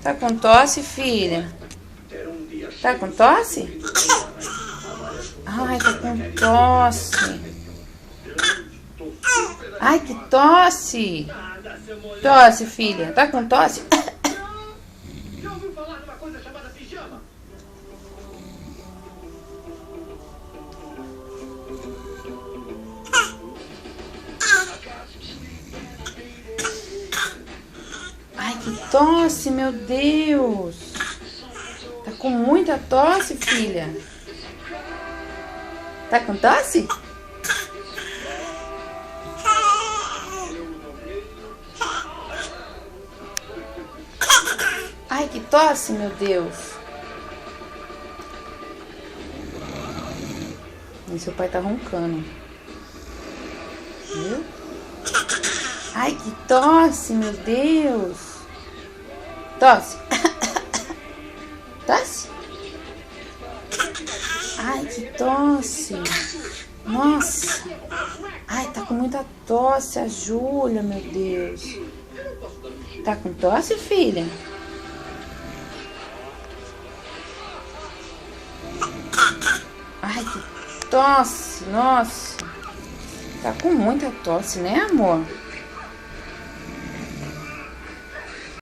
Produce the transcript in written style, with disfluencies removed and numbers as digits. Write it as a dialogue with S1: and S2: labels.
S1: Tá com tosse, filha? Tá com tosse? Ai, tá com tosse. Ai, que tosse. Tosse, filha. Tá com tosse?
S2: Já ouviu falar numa coisa chamada pijama?
S1: Ai, que tosse, meu Deus. Tá com muita tosse, filha? Tá com tosse? Ai, que tosse, meu Deus. E seu pai tá roncando. Viu? Ai, que tosse, meu Deus. Tosse. Tosse. Ai, que tosse. Nossa. Ai, tá com muita tosse a Júlia, meu Deus. Tá com tosse, filha? Ai, que tosse, nossa. Tá com muita tosse, né, amor?